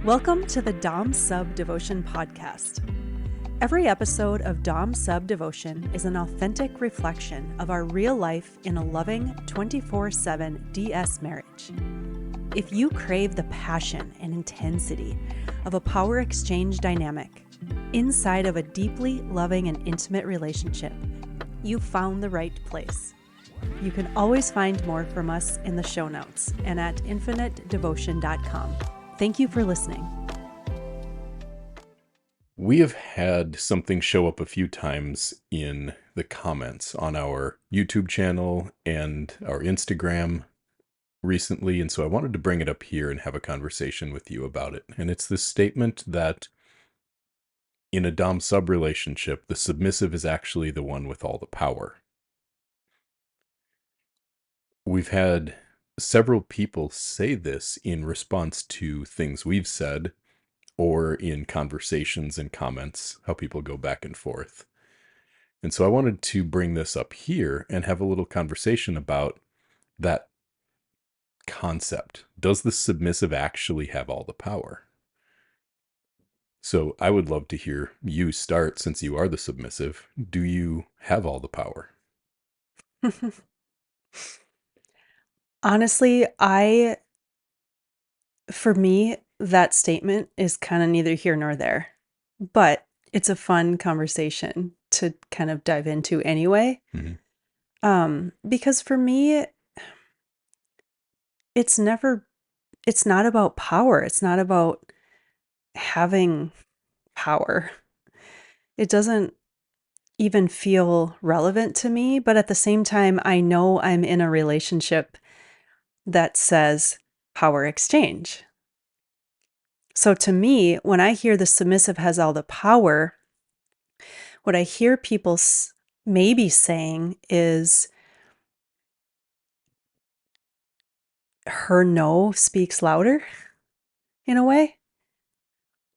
Welcome to the Dom Sub Devotion podcast. Every episode of Dom Sub Devotion is an authentic reflection of our real life in a loving 24/7 DS marriage. If you crave the passion and intensity of a power exchange dynamic inside of a deeply loving and intimate relationship, you've found the right place. You can always find more from us in the show notes and at infinitedevotion.com. Thank you for listening. We have had something show up a few times in the comments on our YouTube channel and our Instagram recently, and so I wanted to bring it up here and have a conversation with you about it. And it's this statement that in a dom-sub relationship, the submissive is actually the one with all the power. We've had several people say this in response to things we've said or in conversations and comments, how people go back and forth. And so I wanted to bring this up here and have a little conversation about that concept. Does the submissive actually have all the power? So I would love to hear you start, since you are the submissive. Do you have all the power? Honestly, for me, that statement is kind of neither here nor there, but it's a fun conversation to kind of dive into anyway. Because for me, it's not about power. It's not about having power. It doesn't even feel relevant to me, but at the same time, I know I'm in a relationship that says power exchange. So to me, when I hear the submissive has all the power, what I hear people maybe saying is her no speaks louder in a way.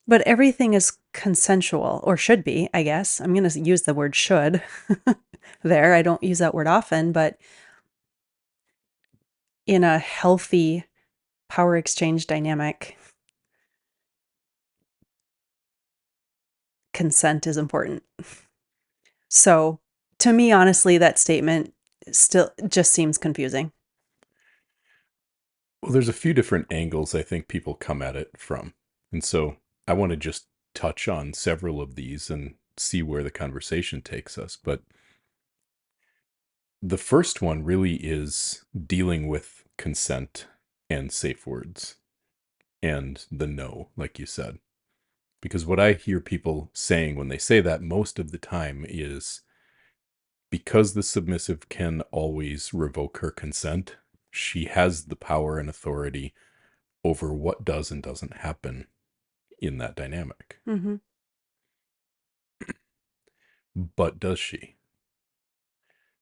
But everything is consensual, or should be, I guess. I'm going to use the word should there. I don't use that word often, but in a healthy power exchange dynamic, consent is important. So to me, honestly, that statement still just seems confusing. Well, there's a few different angles I think people come at it from. And so I want to just touch on several of these and see where the conversation takes us. But the first one really is dealing with consent and safe words and the no, like you said. Because what I hear people saying when they say that most of the time is because the submissive can always revoke her consent, she has the power and authority over what does and doesn't happen in that dynamic. Mm-hmm. But does she?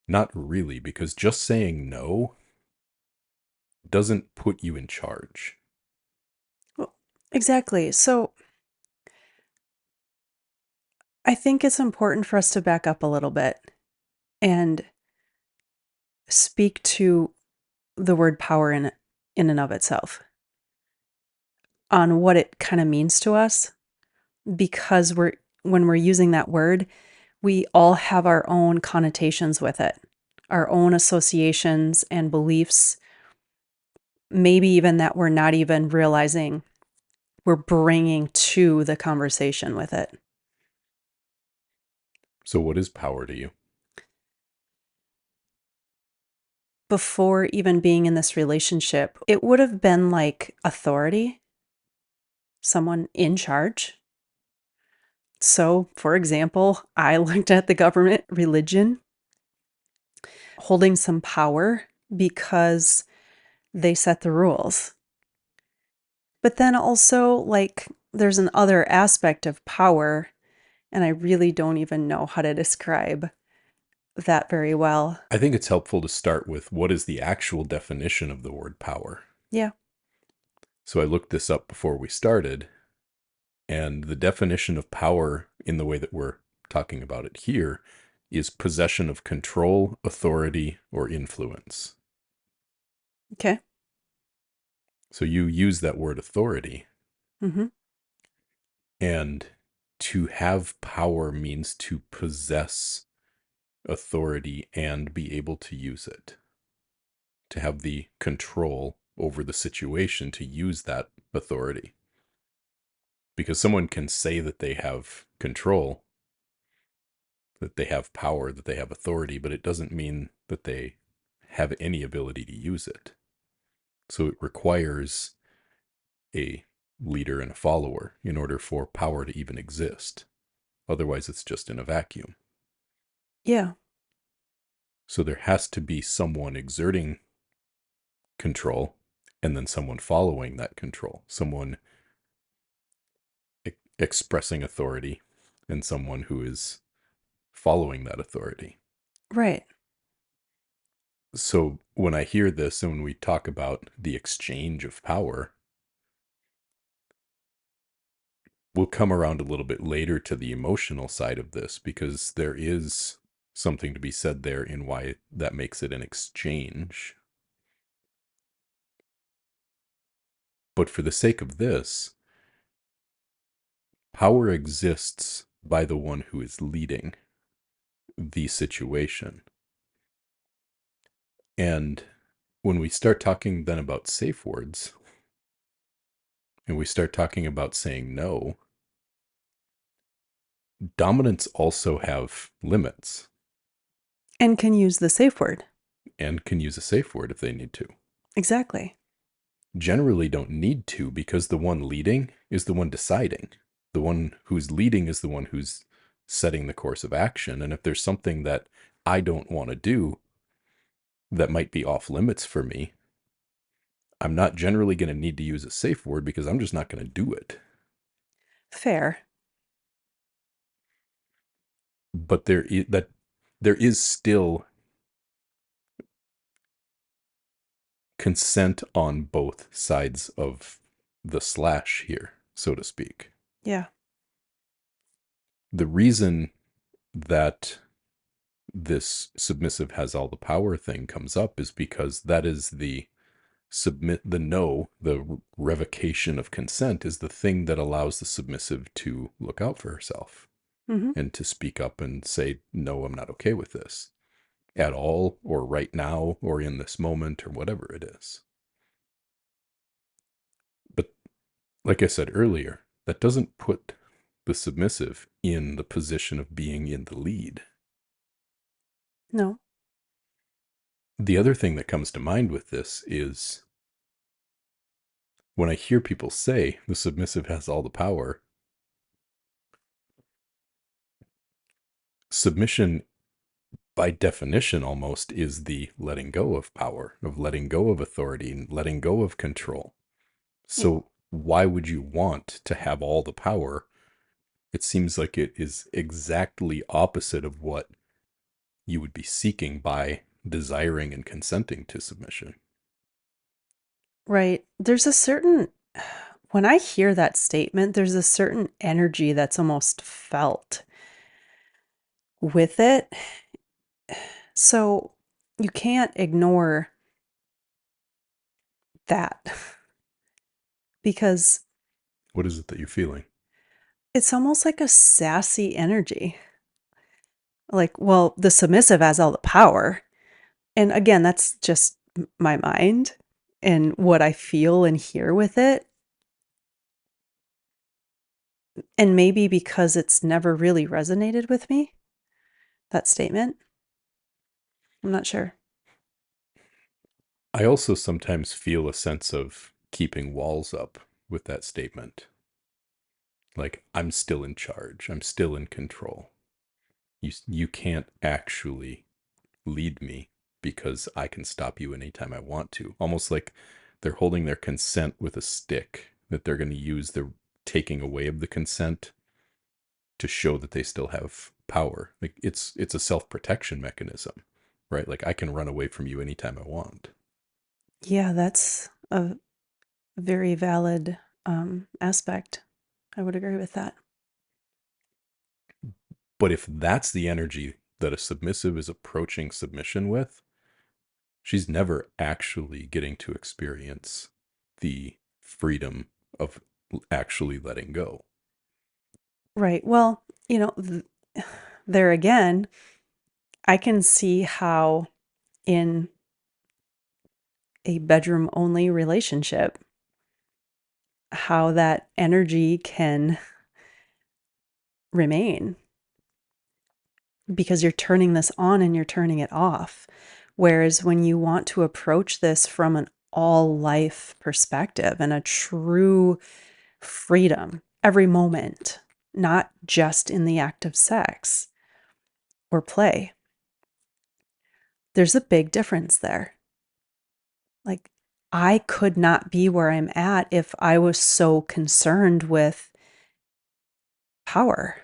Not really, because just saying no doesn't put you in charge. Well, exactly. So I think it's important for us to back up a little bit and speak to the word power in and of itself on what it kind of means to us, because when we're using that word, we all have our own connotations with it, our own associations and beliefs, maybe even that we're not even realizing we're bringing to the conversation with it. So what is power to you? Before even being in this relationship, it would have been like authority, someone in charge. So, for example, I looked at the government, religion, holding some power because they set the rules. But then also, like, there's an other aspect of power, and I really don't even know how to describe that very well. I think it's helpful to start with what is the actual definition of the word power. Yeah. So I looked this up before we started, and the definition of power in the way that we're talking about it here is possession of control, authority, or influence. Okay. So you use that word authority. Mm-hmm. And to have power means to possess authority and be able to use it, to have the control over the situation to use that authority. Because someone can say that they have control, that they have power, that they have authority, but it doesn't mean that they have any ability to use it. So it requires a leader and a follower in order for power to even exist. Otherwise, it's just in a vacuum. Yeah. So there has to be someone exerting control and then someone following that control, someone expressing authority and someone who is following that authority. Right. So when I hear this and when we talk about the exchange of power, we'll come around a little bit later to the emotional side of this because there is something to be said there in why that makes it an exchange. But for the sake of this, power exists by the one who is leading the situation. And when we start talking then about safe words, and we start talking about saying no, dominants also have limits And can use the safe word. and can use a safe word if they need to. Exactly. Generally don't need to because the one leading is the one deciding. The one who's leading is the one who's setting the course of action. And if there's something that I don't want to do that might be off limits for me, I'm not generally going to need to use a safe word because I'm just not going to do it. Fair. But there is still consent on both sides of the slash here, so to speak. Yeah. The reason that this submissive has all the power thing comes up is because that is the revocation of consent is the thing that allows the submissive to look out for herself Mm-hmm. and to speak up and say, no, I'm not okay with this at all, or right now, or in this moment, or whatever it is. But like I said earlier, that doesn't put the submissive in the position of being in the lead. No. The other thing that comes to mind with this is when I hear people say the submissive has all the power, submission by definition almost is the letting go of power, of letting go of authority and letting go of control. So why would you want to have all the power? It seems like it is exactly opposite of what you would be seeking by desiring and consenting to submission. Right. There's a certain, when I hear that statement, there's a certain energy that's almost felt with it. So you can't ignore that because What is it that you're feeling? it's almost like a sassy energy. Like, well, the submissive has all the power. And again, that's just my mind and what I feel and hear with it. And maybe because it's never really resonated with me, that statement. I'm not sure. I also sometimes feel a sense of keeping walls up with that statement. Like, I'm still in charge. I'm still in control. You can't actually lead me because I can stop you anytime I want to. Almost like they're holding their consent with a stick that they're going to use the taking away of the consent to show that they still have power. Like it's a self-protection mechanism, right? Like I can run away from you anytime I want. Yeah, that's a very valid aspect. I would agree with that. But if that's the energy that a submissive is approaching submission with, she's never actually getting to experience the freedom of actually letting go. Right. Well, there again, I can see how in a bedroom only relationship, how that energy can remain because you're turning this on and you're turning it off. Whereas when you want to approach this from an all life perspective and a true freedom every moment, not just in the act of sex or play, there's a big difference there. Like, I could not be where I'm at if I was so concerned with power.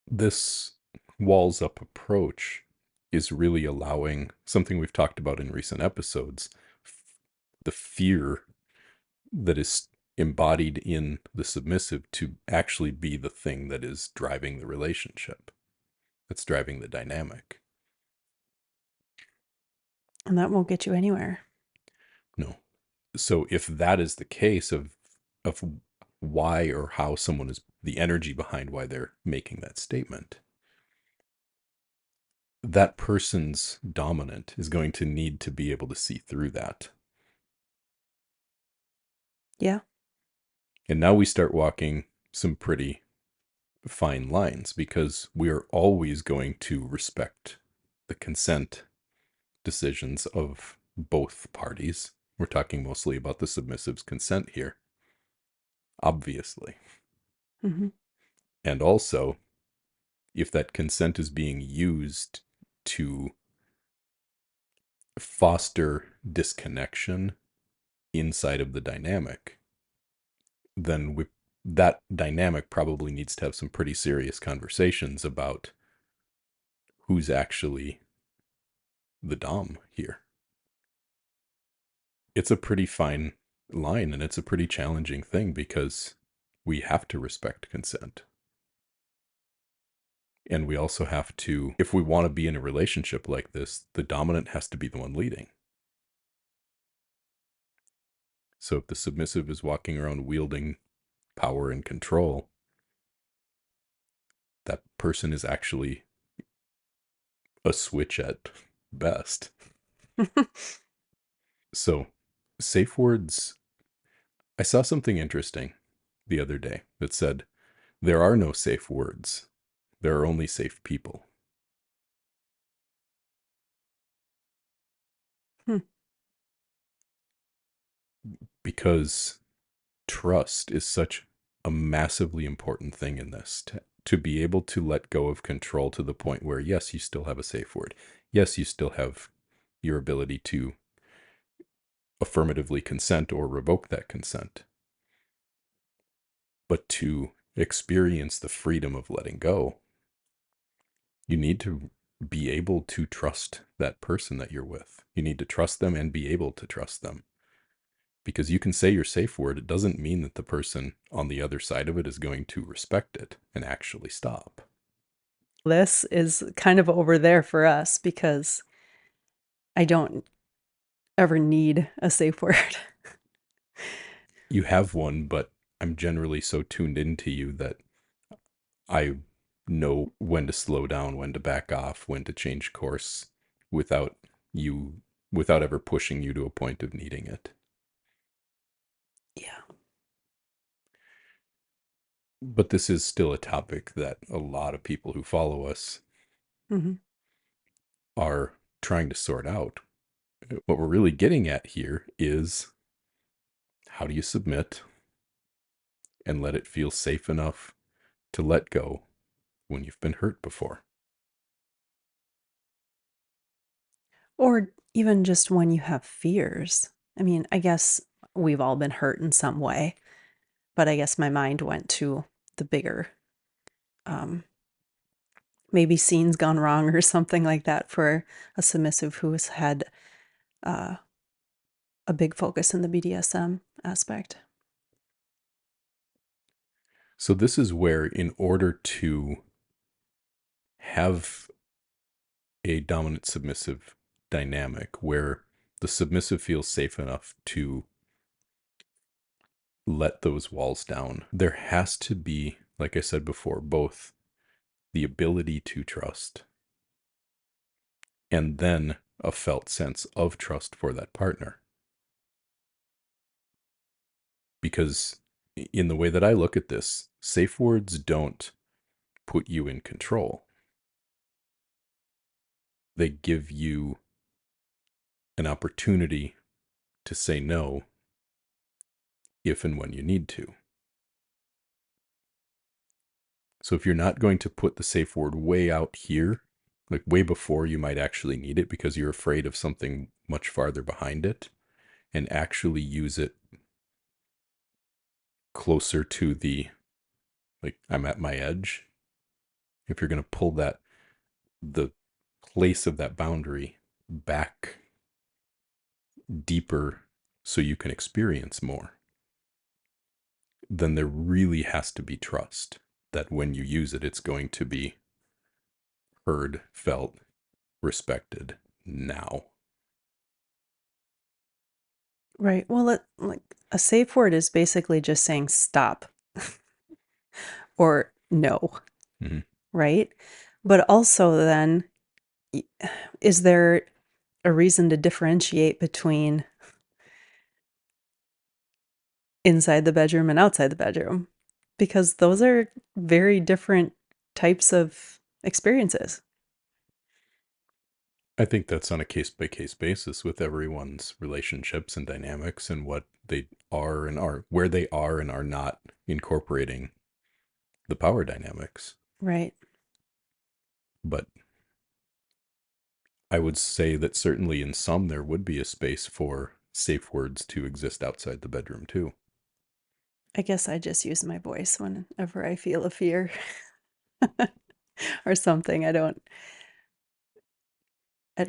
This walls up approach is really allowing something we've talked about in recent episodes, the fear that is embodied in the submissive to actually be the thing that is driving the relationship, that's driving the dynamic. And that won't get you anywhere. No. So if that is the case of why or how someone is, the energy behind why they're making that statement, that person's dominant is going to need to be able to see through that. Yeah. And now we start walking some pretty fine lines because we are always going to respect the consent decisions of both parties. We're talking mostly about the submissive's consent here, obviously. Mm-hmm. And also, if that consent is being used to foster disconnection inside of the dynamic, then that dynamic probably needs to have some pretty serious conversations about who's actually the dom here. It's a pretty fine line and it's a pretty challenging thing because we have to respect consent. And we also have to, if we want to be in a relationship like this, the dominant has to be the one leading. So if the submissive is walking around wielding power and control, that person is actually a switch at best. So, safe words. I saw something interesting the other day that said, there are no safe words, there are only safe people. Hmm. Because trust is such a massively important thing in this to be able to let go of control to the point where, yes, you still have a safe word. Yes, you still have your ability to affirmatively consent or revoke that consent. But to experience the freedom of letting go, you need to be able to trust that person that you're with. You need to trust them and be able to trust them. Because you can say your safe word, it doesn't mean that the person on the other side of it is going to respect it and actually stop. This is kind of over there for us because I don't ever need a safe word. You have one, but I'm generally so tuned into you that I know when to slow down, when to back off, when to change course without you, without ever pushing you to a point of needing it. Yeah. But this is still a topic that a lot of people who follow us Mm-hmm. are trying to sort out. What we're really getting at here is, how do you submit and let it feel safe enough to let go when you've been hurt before? Or even just when you have fears. I mean, I guess we've all been hurt in some way, but I guess my mind went to the bigger, um, maybe scenes gone wrong or something like that for a submissive who has had uh, a big focus in the BDSM aspect. So, this is where, in order to have a dominant submissive dynamic where the submissive feels safe enough to let those walls down. There has to be, like I said before, both the ability to trust and then a felt sense of trust for that partner. Because in the way that I look at this, safe words don't put you in control. They give you an opportunity to say no if and when you need to. So if you're not going to put the safe word way out here, like way before you might actually need it because you're afraid of something much farther behind it, and actually use it closer to the, like, I'm at my edge. If you're going to pull the place of that boundary back deeper so you can experience more, then there really has to be trust that when you use it, it's going to be heard, felt, respected now. Right. Well, like a safe word is basically just saying stop or no, Mm-hmm. right? But also then, is there a reason to differentiate between inside the bedroom and outside the bedroom? Because those are very different types of experiences. I think that's on a case-by-case basis with everyone's relationships and dynamics and what they are and are, where they are and are not incorporating the power dynamics. Right. But I would say that certainly in some there would be a space for safe words to exist outside the bedroom too. I guess I just use my voice whenever I feel a fear or something.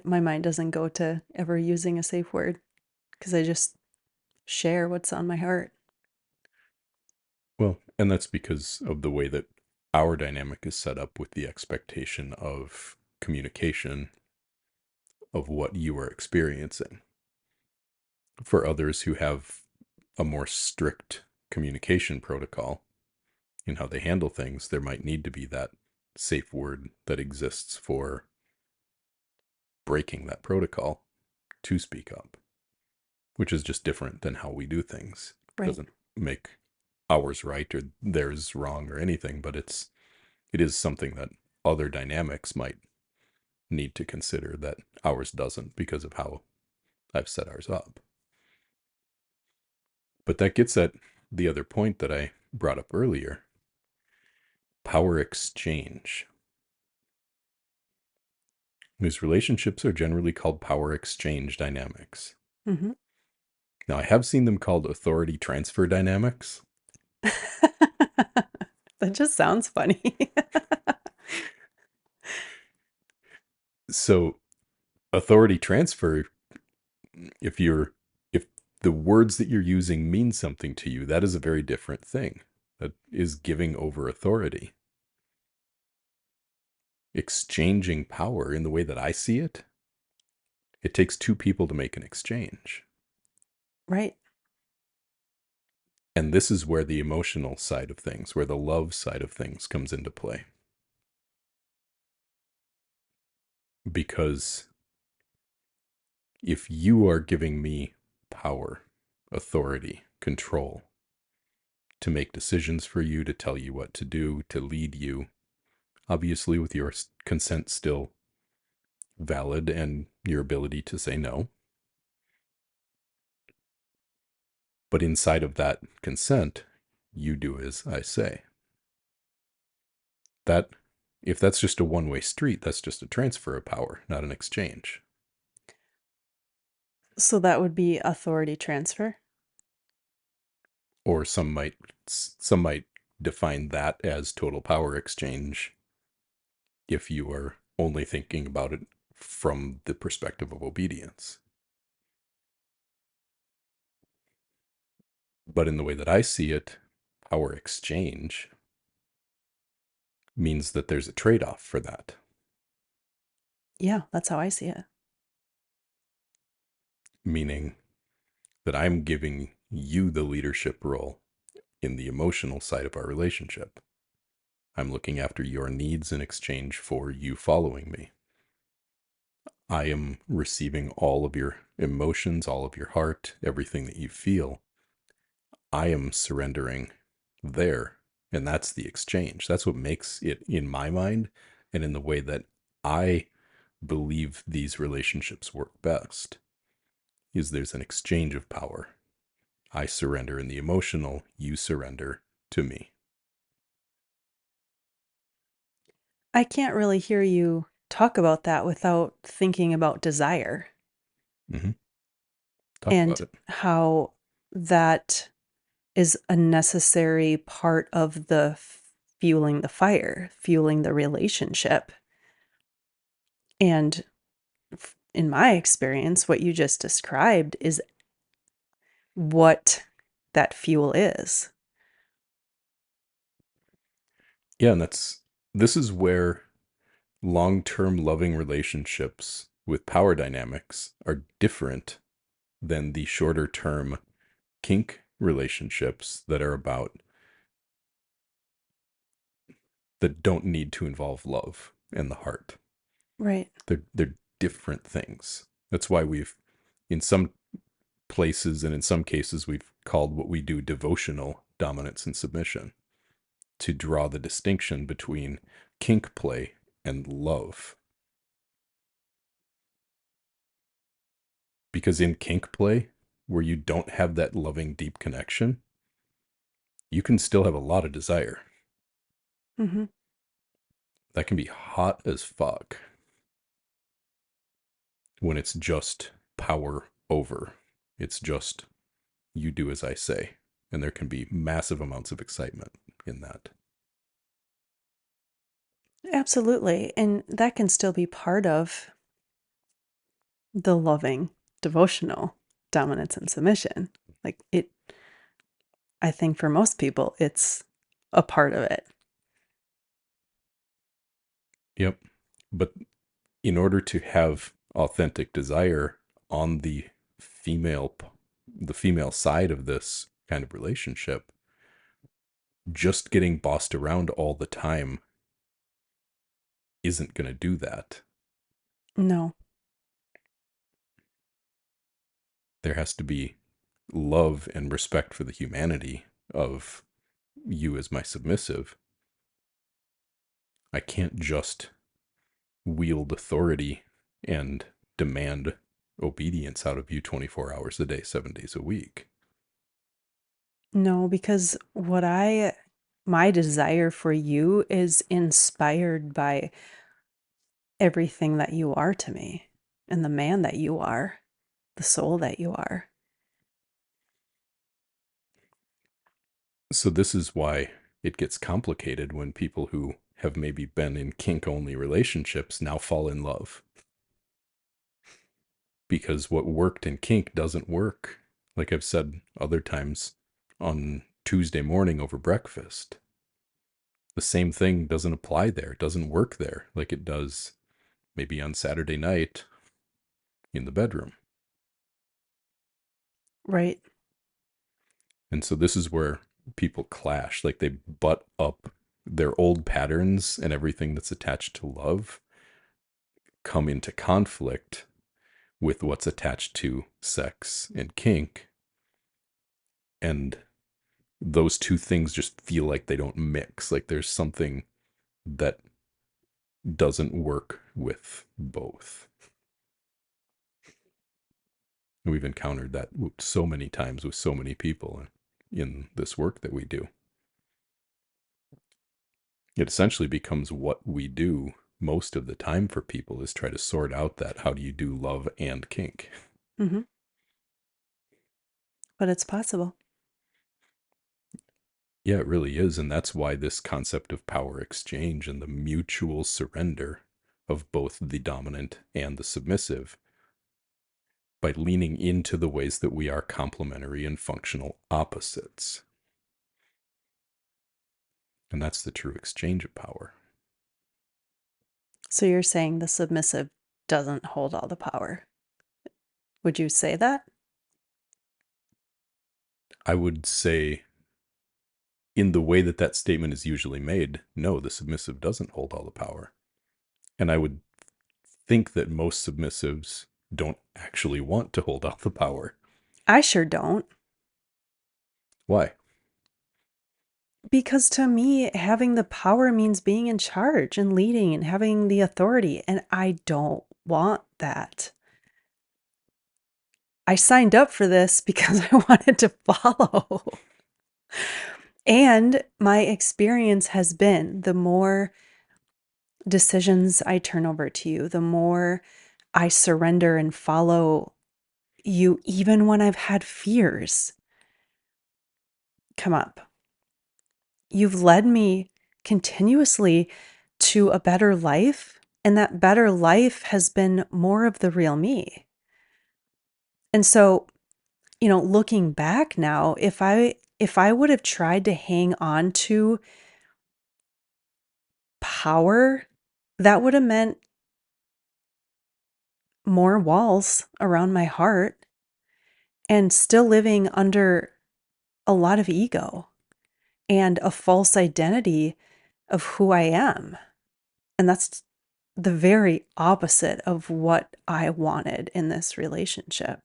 My mind doesn't go to ever using a safe word because I just share what's on my heart. Well, and that's because of the way that our dynamic is set up with the expectation of communication of what you are experiencing. For others who have a more strict communication protocol in how they handle things, there might need to be that safe word that exists for breaking that protocol to speak up, which is just different than how we do things. Right. Doesn't make ours right or theirs wrong or anything, but it is something that other dynamics might need to consider that ours doesn't because of how I've set ours up. But that gets at the other point that I brought up earlier, power exchange. These relationships are generally called power exchange dynamics. Mm-hmm. Now, I have seen them called authority transfer dynamics. That just sounds funny. So, authority transfer, if if the words that you're using mean something to you, that is a very different thing. That is giving over authority. Exchanging power in the way that I see it, it takes two people to make an exchange. Right. And this is where the emotional side of things, where the love side of things comes into play. Because if you are giving me power, authority, control to make decisions for you, to tell you what to do, to lead you, obviously with your consent still valid and your ability to say no. But inside of that consent, you do as I say. That, if that's just a one-way street, that's just a transfer of power, not an exchange. So that would be authority transfer. Or some might define that as total power exchange if you are only thinking about it from the perspective of obedience. But in the way that I see it, power exchange means that there's a trade-off for that. Yeah, that's how I see it. Meaning that I'm giving you the leadership role in the emotional side of our relationship. I'm looking after your needs in exchange for you following me. I am receiving all of your emotions, all of your heart, everything that you feel. I am surrendering there. And that's the exchange. That's what makes it, in my mind, and in the way that I believe these relationships work best, is there's an exchange of power. I surrender in the emotional, you surrender to me. I can't really hear you talk about that without thinking about desire Mm-hmm. Talk about and it. how that is a necessary part of the fueling the fire, fueling the relationship. And in my experience, what you just described is what that fuel is. Yeah, and this is where long-term loving relationships with power dynamics are different than the shorter term kink relationships that don't need to involve love and the heart. Right. They're different things. That's why in some places and in some cases, we've called what we do devotional dominance and submission, to draw the distinction between kink play and love. Because in kink play, where you don't have that loving, deep connection, you can still have a lot of desire. Mm-hmm. That can be hot as fuck when it's just power over. It's just you do as I say. And there can be massive amounts of excitement in that. Absolutely. And that can still be part of the loving, devotional dominance and submission. Like I think for most people, it's a part of it. Yep. But in order to have authentic desire on female the female side of this kind of relationship, just getting bossed around all the time isn't going to do that. No. There has to be love and respect for the humanity of you as my submissive. I can't just wield authority and demand obedience out of you 24 hours a day, 7 days a week. No, because my desire for you is inspired by everything that you are to me and the man that you are, the soul that you are. So this is why it gets complicated when people who have maybe been in kink only relationships now fall in love. Because what worked in kink doesn't work. Like I've said other times on Tuesday morning over breakfast, the same thing doesn't apply there. It doesn't work there like it does maybe on Saturday night in the bedroom. Right. And so this is where people clash. Like they butt up their old patterns, and everything that's attached to love come into conflict with what's attached to sex and kink. And those two things just feel like they don't mix. Like there's something that doesn't work with both. We've encountered that so many times with so many people in this work that we do. It essentially becomes what we do most of the time for people, is try to sort out that how do you do love and kink. Mm-hmm. But it's possible. Yeah, it really is. And that's why this concept of power exchange and the mutual surrender of both the dominant and the submissive, by leaning into the ways that we are complementary and functional opposites. And that's the true exchange of power. So you're saying the submissive doesn't hold all the power. Would you say that? I would say in the way that that statement is usually made, no, the submissive doesn't hold all the power. And I would think that most submissives don't actually want to hold all the power. I sure don't. Why? Because to me, having the power means being in charge and leading and having the authority. And I don't want that. I signed up for this because I wanted to follow. And my experience has been the more decisions I turn over to you, the more I surrender and follow you, even when I've had fears come up. You've led me continuously to a better life, and that better life has been more of the real me. And so, looking back now, if I would have tried to hang on to power, that would have meant more walls around my heart and still living under a lot of ego and a false identity of who I am. And that's the very opposite of what I wanted in this relationship.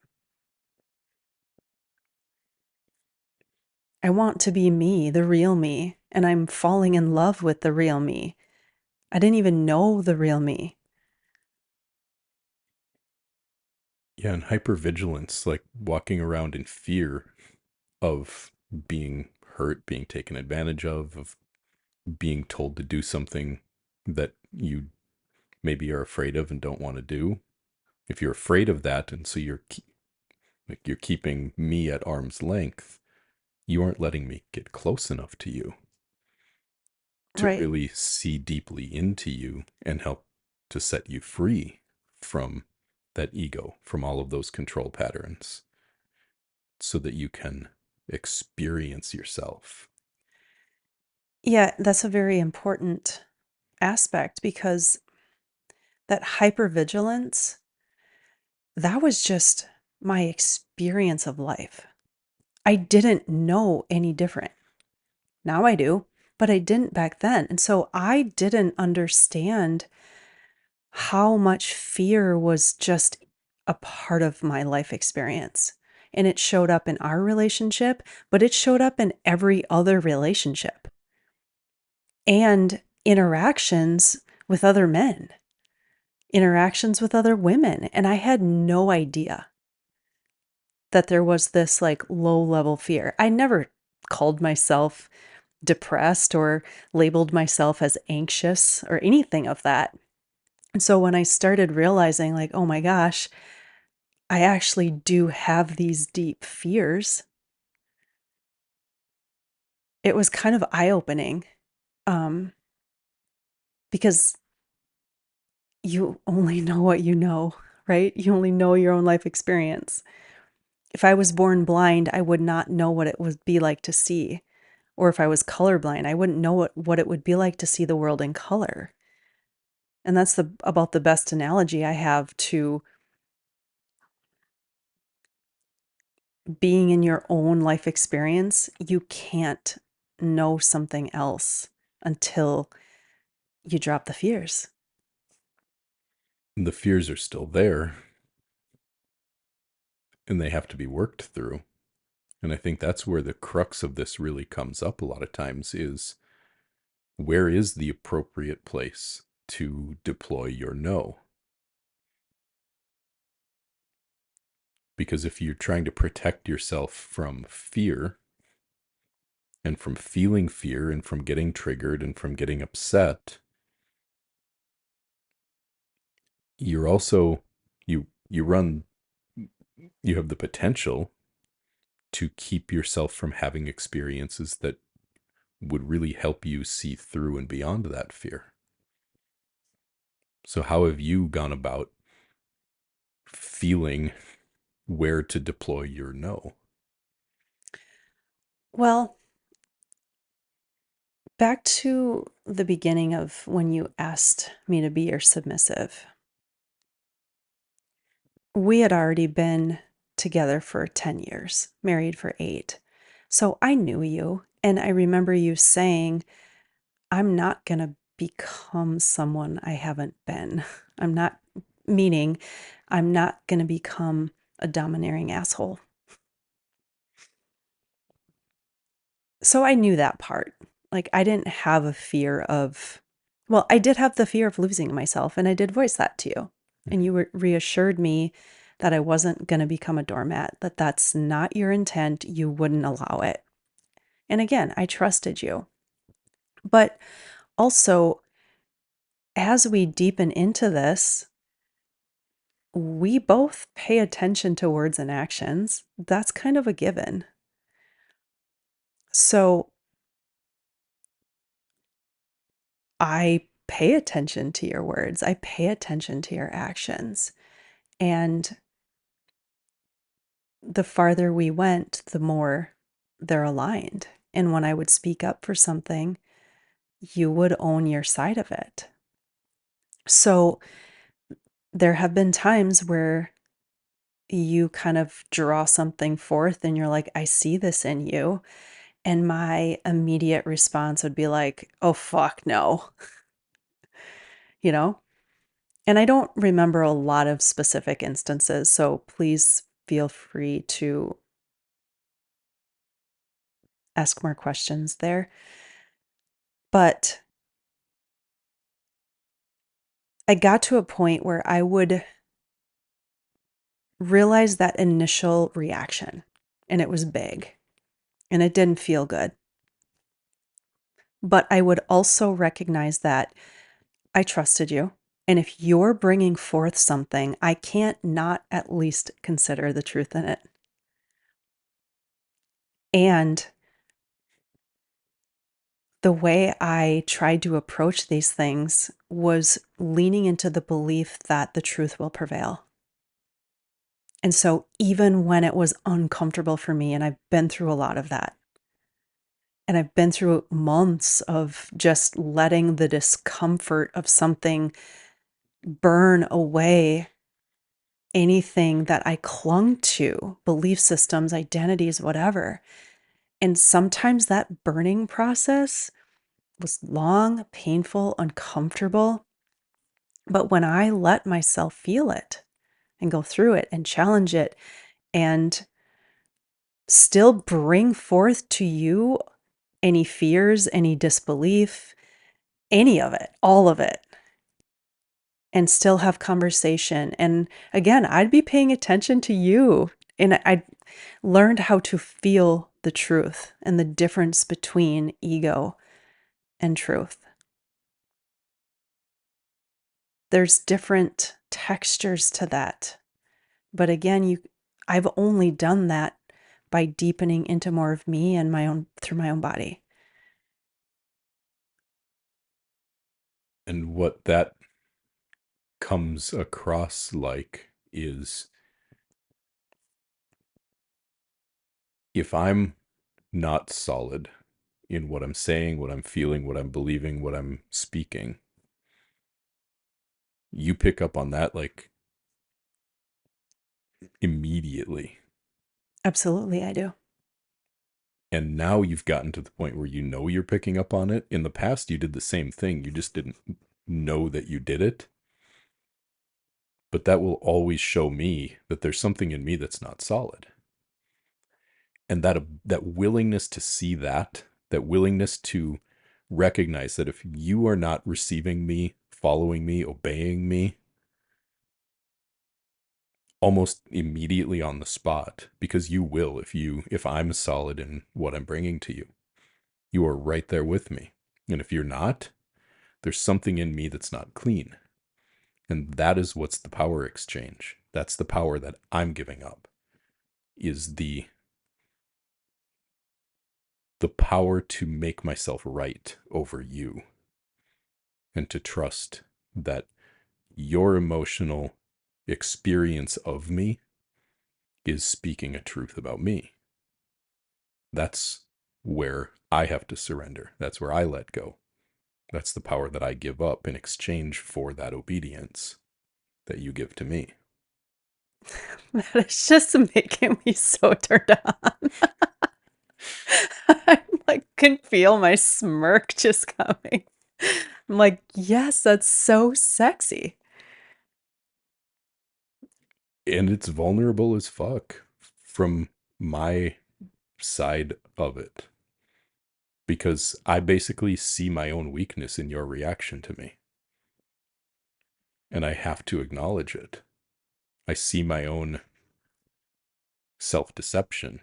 I want to be me, the real me, and I'm falling in love with the real me. I didn't even know the real me. Yeah, and hypervigilance, like walking around in fear of being hurt, being taken advantage of being told to do something that you maybe are afraid of and don't want to do. If you're afraid of that, and so you're keeping me at arm's length, you aren't letting me get close enough to you to Right. really see deeply into you and help to set you free from that ego, from all of those control patterns, so that you can experience yourself. Yeah, that's a very important aspect because that hypervigilance, that was just my experience of life. I didn't know any different. Now I do, but I didn't back then. And so I didn't understand how much fear was just a part of my life experience. And it showed up in our relationship, but it showed up in every other relationship and interactions with other men, interactions with other women. And I had no idea that there was this like low level fear. I never called myself depressed or labeled myself as anxious or anything of that. And so when I started realizing, like, oh my gosh, I actually do have these deep fears, it was kind of eye opening um, because you only know what you know, right? You only know your own life experience. If I was born blind, I would not know what it would be like to see. Or if I was colorblind, I wouldn't know what it would be like to see the world in color. And that's about the best analogy I have to being in your own life experience. You can't know something else until you drop the fears. And the fears are still there, and they have to be worked through. And I think that's where the crux of this really comes up a lot of times is, where is the appropriate place to deploy your no? Because if you're trying to protect yourself from fear and from feeling fear and from getting triggered and from getting upset, you're also you run you have the potential to keep yourself from having experiences that would really help you see through and beyond that fear. So how have you gone about feeling where to deploy your no? Well, back to the beginning of when you asked me to be your submissive, we had already been together for 10 years, married for 8. So I knew you And I remember you saying, I'm not going to become someone I haven't been. I'm not, meaning, I'm not going to become a domineering asshole. So I knew that part. Like, I didn't have a fear of, well, I did have the fear of losing myself, and I did voice that to you. And you reassured me that I wasn't going to become a doormat, that that's not your intent. You wouldn't allow it. And again, I trusted you. But also, as we deepen into this, we both pay attention to words and actions. That's kind of a given. So I pay attention to your words, I pay attention to your actions. And the farther we went, the more they're aligned. And when I would speak up for something, you would own your side of it. So there have been times where you kind of draw something forth and you're like, I see this in you. And my immediate response would be like, oh, fuck, no, you know? And I don't remember a lot of specific instances, so please feel free to ask more questions there. But I got to a point where I would realize that initial reaction, and it was big, and it didn't feel good. But I would also recognize that I trusted you. And if you're bringing forth something, I can't not at least consider the truth in it. And the way I tried to approach these things was leaning into the belief that the truth will prevail. And so, even when it was uncomfortable for me, and I've been through a lot of that, and I've been through months of just letting the discomfort of something burn away anything that I clung to, belief systems, identities, whatever. And sometimes that burning process was long, painful, uncomfortable. But when I let myself feel it and go through it and challenge it and still bring forth to you any fears, any disbelief, any of it, all of it, and still have conversation. And again, I'd be paying attention to you. And I learned how to feel the truth and the difference between ego and truth. There's different textures to that. But again, I've only done that by deepening into more of me and my own through my own body. And what that comes across like is, if I'm not solid in what I'm saying, what I'm feeling, what I'm believing, what I'm speaking, you pick up on that like immediately. Absolutely, I do. And now you've gotten to the point where you know you're picking up on it. In the past, you did the same thing. You just didn't know that you did it. But that will always show me that there's something in me that's not solid. And that willingness to see that willingness to recognize that if you are not receiving me, following me, obeying me, almost immediately on the spot, because you will, if I'm solid in what I'm bringing to you, you are right there with me. And if you're not, there's something in me that's not clean. And that is what's the power exchange. That's the power that I'm giving up, is the power to make myself right over you, and to trust that your emotional experience of me is speaking a truth about me. That's where I have to surrender. That's where I let go. That's the power that I give up in exchange for that obedience that you give to me. That is just making me so turned on. I'm like can feel my smirk just coming. I'm like, yes, that's so sexy. And it's vulnerable as fuck from my side of it. Because I basically see my own weakness in your reaction to me. And I have to acknowledge it. I see my own self-deception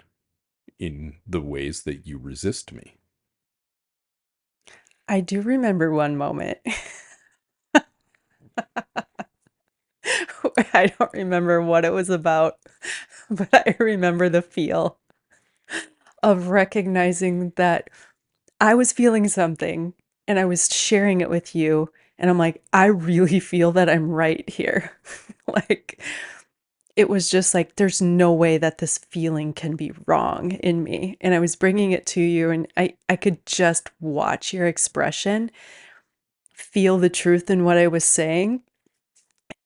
in the ways that you resist me. I do remember one moment. I don't remember what it was about, but I remember the feel of recognizing that I was feeling something and I was sharing it with you. And I'm like, I really feel that I'm right here. Like, it was just like, there's no way that this feeling can be wrong in me. And I was bringing it to you, and I could just watch your expression, feel the truth in what I was saying.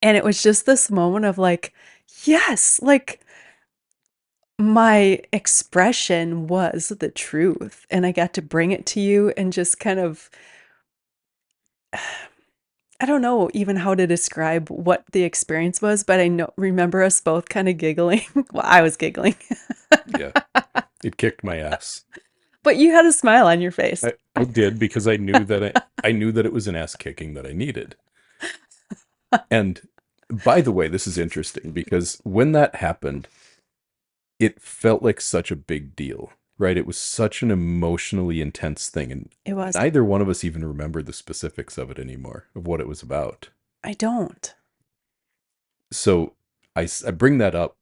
And it was just this moment of like, yes, like my expression was the truth. And I got to bring it to you and just kind of, I don't know even how to describe what the experience was, but I remember us both kind of giggling. Well, I was giggling. Yeah, it kicked my ass. But you had a smile on your face. I did because I knew that I knew that it was an ass kicking that I needed. And by the way, this is interesting because when that happened, it felt like such a big deal, right? It was such an emotionally intense thing, and It was. neither one of us even remember the specifics of it anymore, of what it was about. I don't. So I bring that up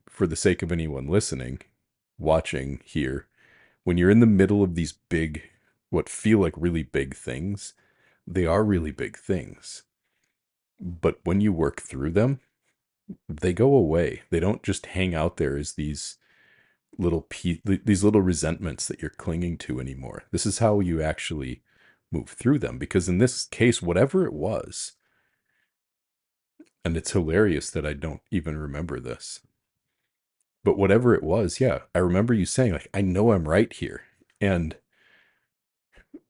for the sake of anyone listening, watching here. When you're in the middle of these big, what feel like really big things, they are really big things. But when you work through them, they go away. They don't just hang out there as these these little resentments that you're clinging to anymore. This is how you actually move through them. Because in this case, whatever it was, and it's hilarious that I don't even remember this, but whatever it was, yeah, I remember you saying, like, I know I'm right here. And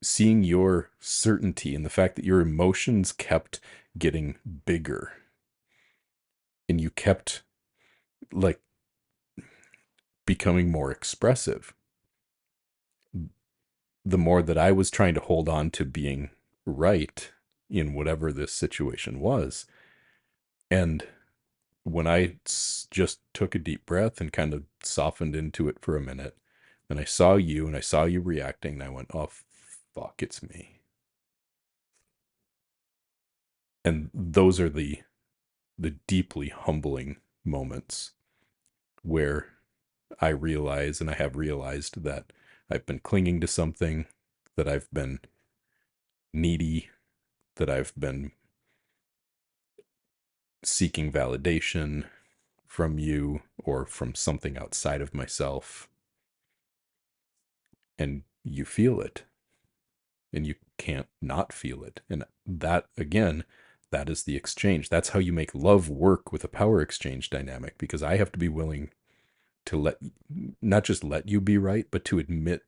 seeing your certainty and the fact that your emotions kept getting bigger and you kept like becoming more expressive, the more that I was trying to hold on to being right in whatever this situation was. And when I just took a deep breath and kind of softened into it for a minute, then I saw you and I saw you reacting, and I went, oh, fuck, it's me. And those are the deeply humbling moments where I realize, and I have realized, that I've been clinging to something, that I've been needy, that I've been seeking validation from you or from something outside of myself. And you feel it, and you can't not feel it. And that, again, that is the exchange. That's how you make love work with a power exchange dynamic, because I have to be willing to not just let you be right, but to admit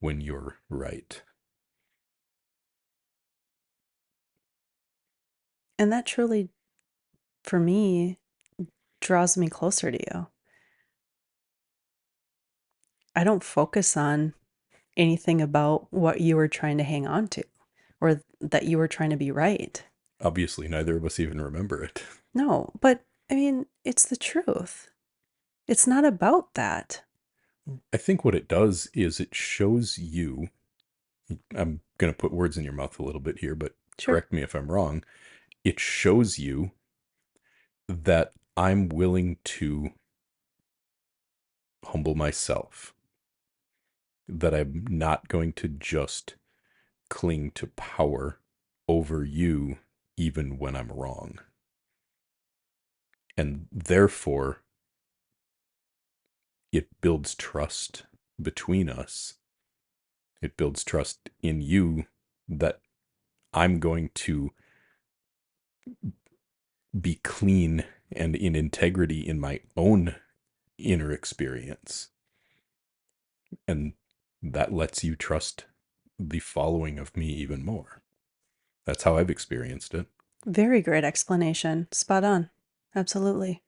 when you're right. And that truly, for me, draws me closer to you. I don't focus on anything about what you were trying to hang on to or that you were trying to be right. Obviously, neither of us even remember it. No, but I mean, it's the truth. It's not about that. I think what it does is it shows you, I'm going to put words in your mouth a little bit here, but Sure. correct me if I'm wrong. It shows you that I'm willing to humble myself, that I'm not going to just cling to power over you, even when I'm wrong. And therefore, it builds trust between us. It builds trust in you that I'm going to be clean and in integrity in my own inner experience. And that lets you trust the following of me even more. That's how I've experienced it. Very great explanation. Spot on. Absolutely.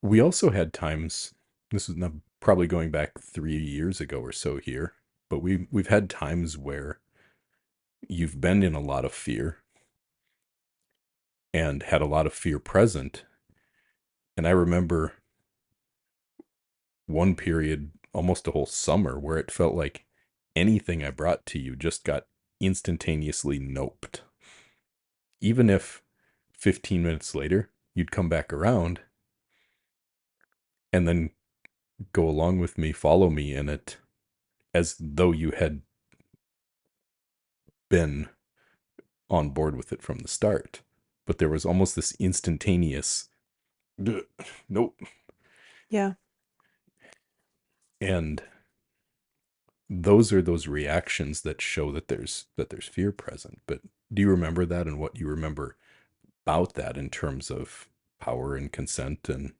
We also had times, this is now probably going back 3 years ago or so here, but we've had times where you've been in a lot of fear and had a lot of fear present. And I remember one period, almost a whole summer, where it felt like anything I brought to you just got instantaneously noped. Even if 15 minutes later you'd come back around and then go along with me, follow me in it, as though you had been on board with it from the start. But there was almost this instantaneous, nope. Yeah. And those are those reactions that show that there's fear present. But do you remember that, and what you remember about that in terms of power and consent? And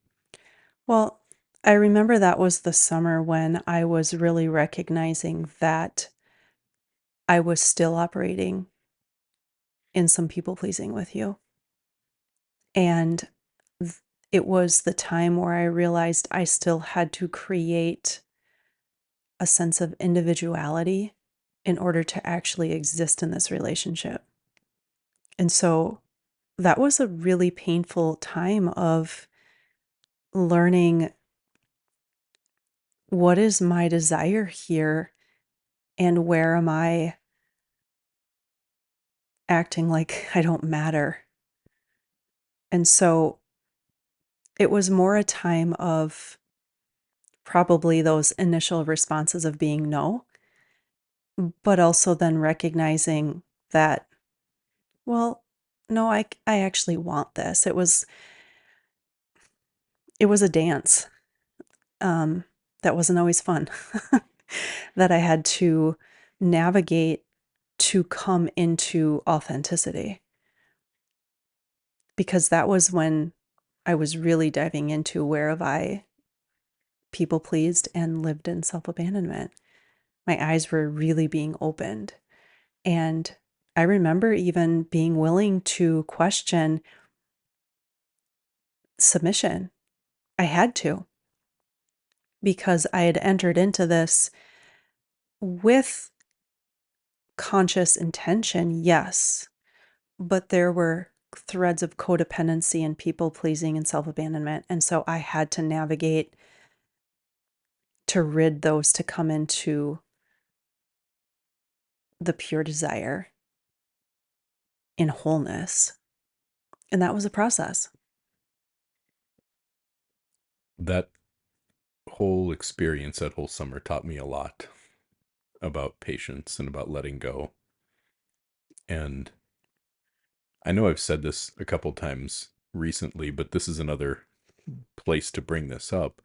Well, I remember that was the summer when I was really recognizing that I was still operating in some people pleasing with you. And it was the time where I realized I still had to create a sense of individuality in order to actually exist in this relationship. And so that was a really painful time of learning what is my desire here and where am I acting like I don't matter. And so it was more a time of probably those initial responses of being no, but also then recognizing that, well, no, I actually want this. It was a dance. That wasn't always fun. That I had to navigate to come into authenticity. Because that was when I was really diving into where have I people pleased and lived in self-abandonment. My eyes were really being opened. And I remember even being willing to question submission. I had to, because I had entered into this with conscious intention, yes, but there were threads of codependency and people pleasing and self abandonment. And so I had to navigate to rid those to come into the pure desire in wholeness. And that was a process. that whole experience, that whole summer, taught me a lot about patience and about letting go. And I know I've said this a couple times recently, but this is another place to bring this up.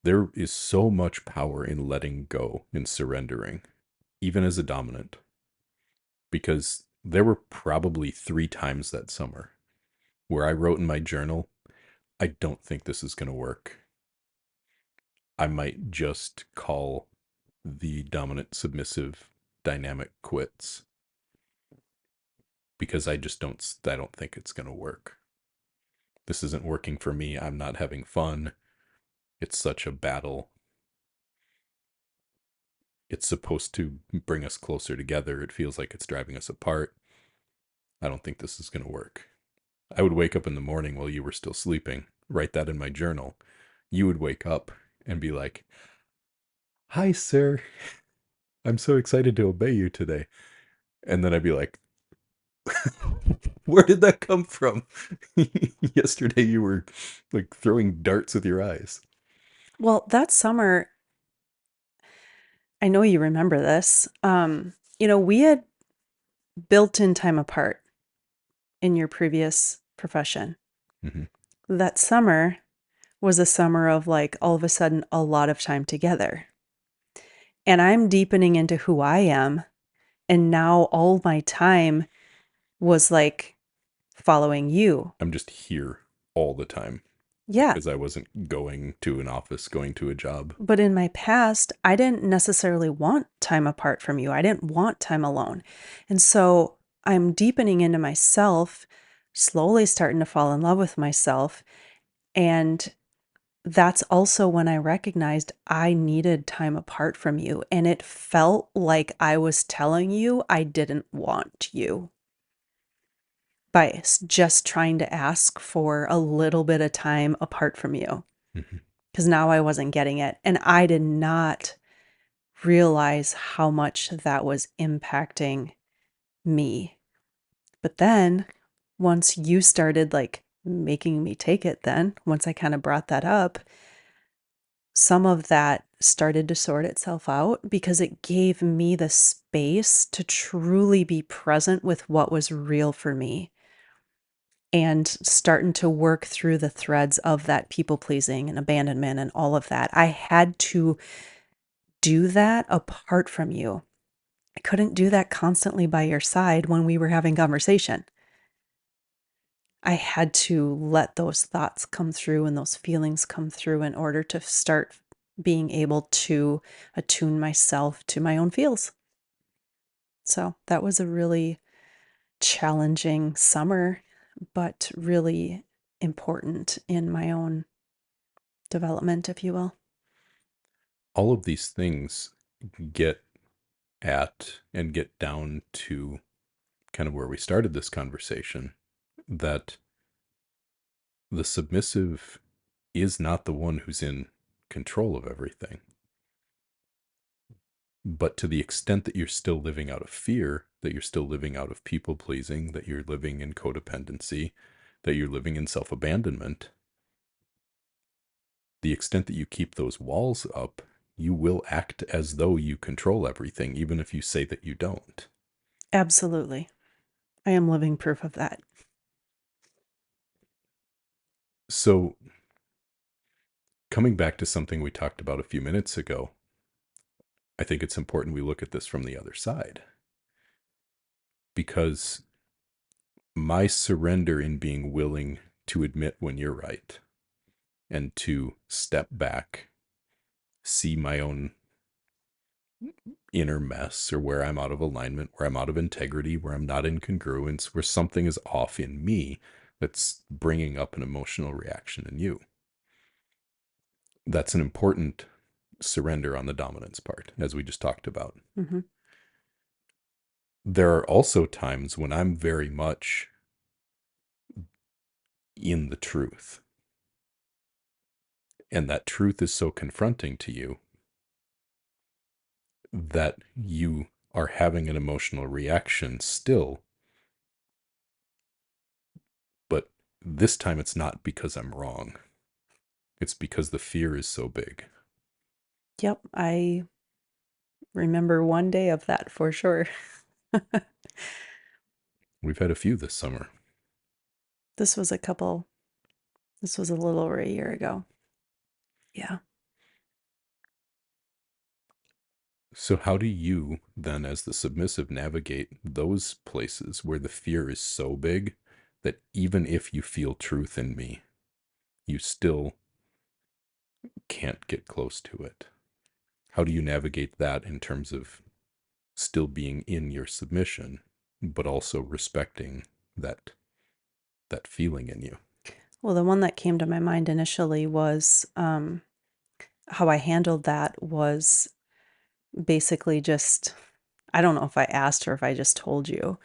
There is so much power in letting go, in surrendering, even as a dominant, because there were probably 3 times that summer where I wrote in my journal, I don't think this is going to work. I might just call the dominant submissive dynamic quits because I don't think it's going to work. This isn't working for me. I'm not having fun. It's such a battle. It's supposed to bring us closer together. It feels like it's driving us apart. I don't think this is going to work. I would wake up in the morning while you were still sleeping, write that in my journal. You would wake up and be like, "Hi, sir. I'm so excited to obey you today." And then I'd be like, "Where did that come from?" Yesterday you were like throwing darts with your eyes. Well, that summer, I know you remember this. We had built in time apart in your previous profession. Mm-hmm. That summer was a summer of like all of a sudden a lot of time together. And I'm deepening into who I am. And now all my time was like following you. I'm just here all the time. Yeah. because I wasn't going to an office, going to a job. But in my past, I didn't necessarily want time apart from you. I didn't want time alone. And so I'm deepening into myself, slowly starting to fall in love with myself. And that's also when I recognized I needed time apart from you. And it felt like I was telling you I didn't want you by just trying to ask for a little bit of time apart from you. Mhm. Because now I wasn't getting it. And I did not realize how much that was impacting me. But then once you started like making me take it, then once I kind of brought that up, some of that started to sort itself out because it gave me the space to truly be present with what was real for me and starting to work through the threads of that people pleasing and abandonment and all of that. I had to do that apart from you. I couldn't do that constantly by your side when we were having conversation. I had to let those thoughts come through and those feelings come through in order to start being able to attune myself to my own feels. So that was a really challenging summer, but really important in my own development, if you will. All of these things get at and get down to kind of where we started this conversation, that the submissive is not the one who's in control of everything. But to the extent that you're still living out of fear, that you're still living out of people pleasing, that you're living in codependency, that you're living in self abandonment, the extent that you keep those walls up, you will act as though you control everything, even if you say that you don't. Absolutely. I am living proof of that. So, coming back to something we talked about a few minutes ago, I think it's important we look at this from the other side. Because my surrender in being willing to admit when you're right and to step back, see my own inner mess, or where I'm out of alignment, where I'm out of integrity, where I'm not in congruence, where something is off in me that's bringing up an emotional reaction in you. That's an important surrender on the dominance part, as we just talked about. Mm-hmm. There are also times when I'm very much in the truth, and that truth is so confronting to you that you are having an emotional reaction still, but this time it's not because I'm wrong. It's because the fear is so big. Yep. I remember one day of that for sure. We've had a few this summer. This was a little over a year ago. Yeah. So how do you then, as the submissive, navigate those places where the fear is so big that even if you feel truth in me, you still can't get close to it? How do you navigate that in terms of still being in your submission, but also respecting that feeling in you? Well, the one that came to my mind initially was how I handled that was basically just, I don't know if I asked or if I just told you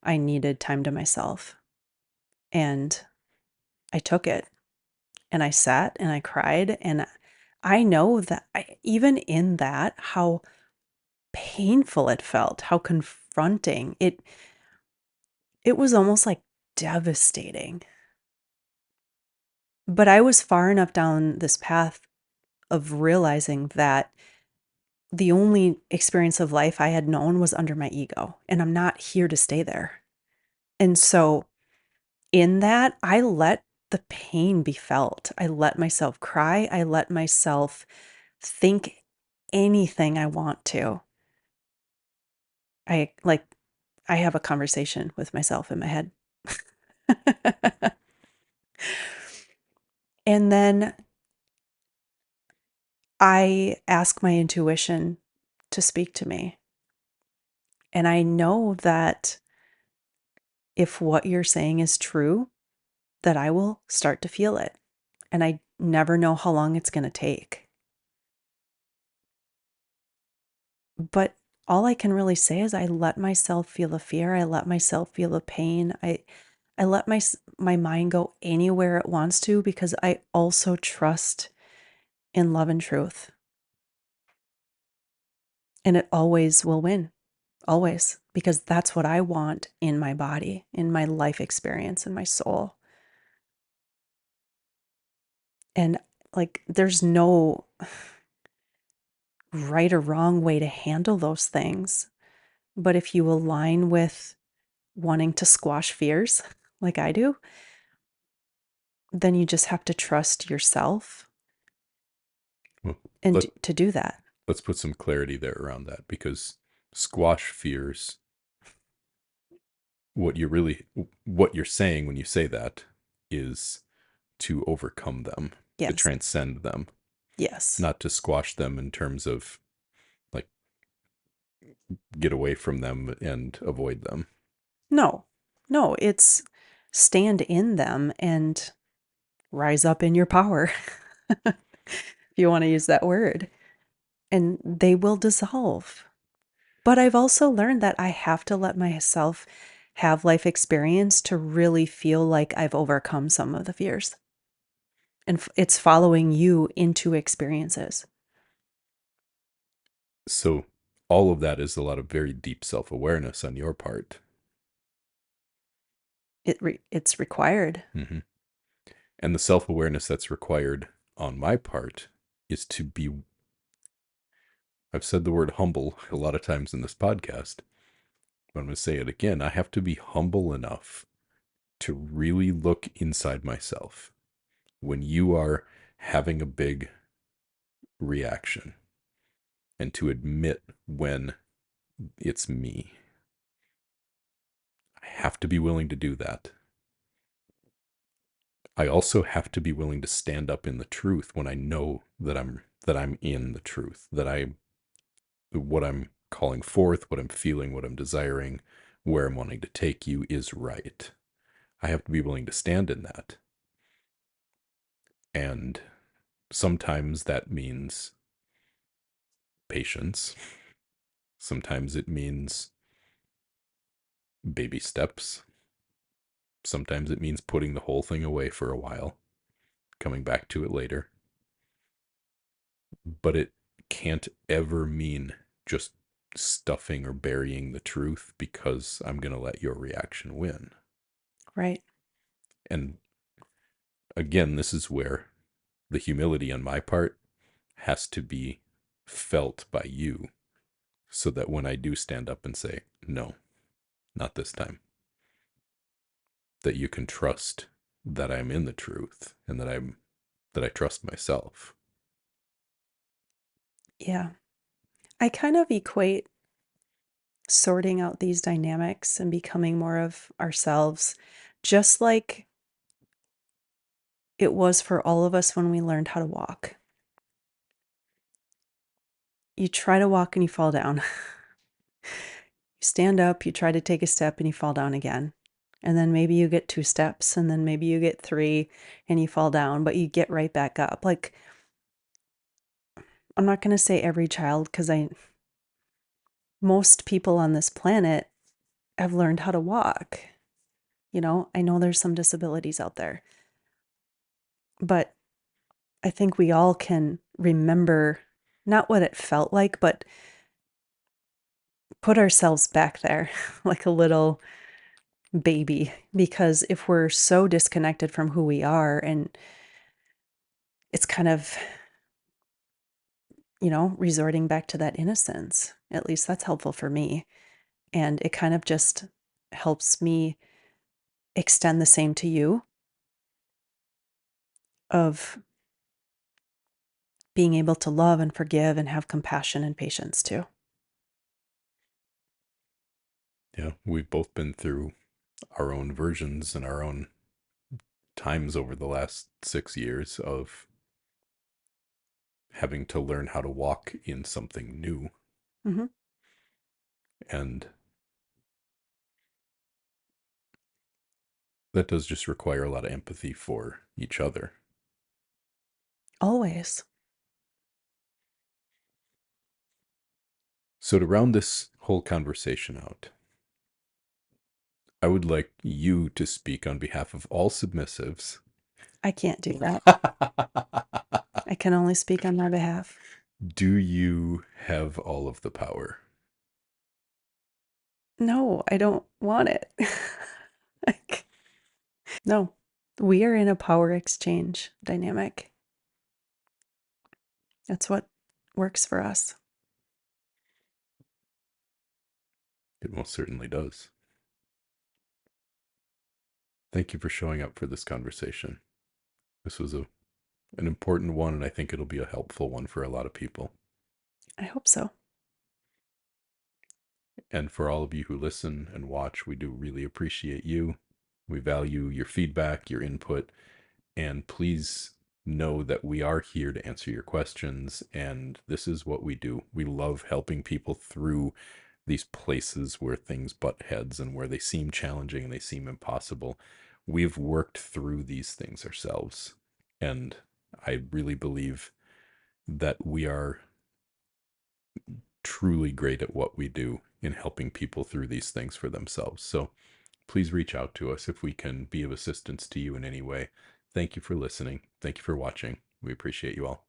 I needed time to myself. And I took it and I sat and I cried. And I know that even in that, how painful it felt, how confronting it was, almost like devastating. But I was far enough down this path of realizing that the only experience of life I had known was under my ego, and I'm not here to stay there. And so in that, I let the pain be felt. I let myself cry. I let myself think anything I want to. I like, I have a conversation with myself in my head. And then I ask my intuition to speak to me. And I know that if what you're saying is true, that I will start to feel it. And I never know how long it's going to take. But all I can really say is I let myself feel the fear. I let myself feel the pain. I let my mind go anywhere it wants to because I also trust in love and truth. And it always will win. Always. Because that's what I want in my body, in my life experience, in my soul. And like, there's no right or wrong way to handle those things. But if you align with wanting to squash fears, like I do, then you just have to trust yourself Well, and let, to do that. let's put some clarity there around that, because squash fears, what you're saying when you say that is to overcome them, to Yes. transcend them, Yes. not to squash them in terms of like get away from them and avoid them. No, no, it's stand in them and rise up in your power, if you want to use that word, and they will dissolve. But I've also learned that I have to let myself have life experience to really feel like I've overcome some of the fears. And it's following you into experiences. So all of that is a lot of very deep self-awareness on your part. It's required. Mm-hmm. And the self-awareness that's required on my part is to be, I've said the word humble a lot of times in this podcast, but I'm going to say it again. I have to be humble enough to really look inside myself when you are having a big reaction, and to admit when it's me. I have to be willing to do that. I also have to be willing to stand up in the truth when I know that I'm in the truth, that I what I'm calling forth, what I'm feeling, what I'm desiring, where I'm wanting to take you is right. I have to be willing to stand in that. And sometimes that means patience. Sometimes it means baby steps. Sometimes it means putting the whole thing away for a while, coming back to it later. But it can't ever mean just stuffing or burying the truth because I'm going to let your reaction win. Right. And again, this is where the humility on my part has to be felt by you, so that when I do stand up and say, no, not this time, that you can trust that I'm in the truth, and that I trust myself. Yeah. I kind of equate sorting out these dynamics and becoming more of ourselves, just like it was for all of us when we learned how to walk. You try to walk and you fall down. You stand up, you try to take a step and you fall down again. And then maybe you get 2 steps and then maybe you get 3 and you fall down, but you get right back up. Like, I'm not going to say every child because most people on this planet have learned how to walk. I know there's some disabilities out there, but I think we all can remember not what it felt like, but put ourselves back there like a little baby. Because if we're so disconnected from who we are, and it's kind of, resorting back to that innocence, at least that's helpful for me. And it kind of just helps me extend the same to you of being able to love and forgive and have compassion and patience too. Yeah, we've both been through our own versions and our own times over the last 6 years of having to learn how to walk in something new. Mm-hmm. And that does just require a lot of empathy for each other. Always. So to round this whole conversation out, I would like you to speak on behalf of all submissives. I can't do that. I can only speak on my behalf. Do you have all of the power? No, I don't want it. Like, no, we are in a power exchange dynamic. That's what works for us. It most certainly does. Thank you for showing up for this conversation. This was an important one, and I think it'll be a helpful one for a lot of people. I hope so. And for all of you who listen and watch, we do really appreciate you. We value your feedback, your input, and please know that we are here to answer your questions, and this is what we do. We love helping people through these places where things butt heads and where they seem challenging and they seem impossible. We've worked through these things ourselves, and I really believe that we are truly great at what we do in helping people through these things for themselves. So please reach out to us if we can be of assistance to you in any way. Thank you for listening. Thank you for watching. We appreciate you all.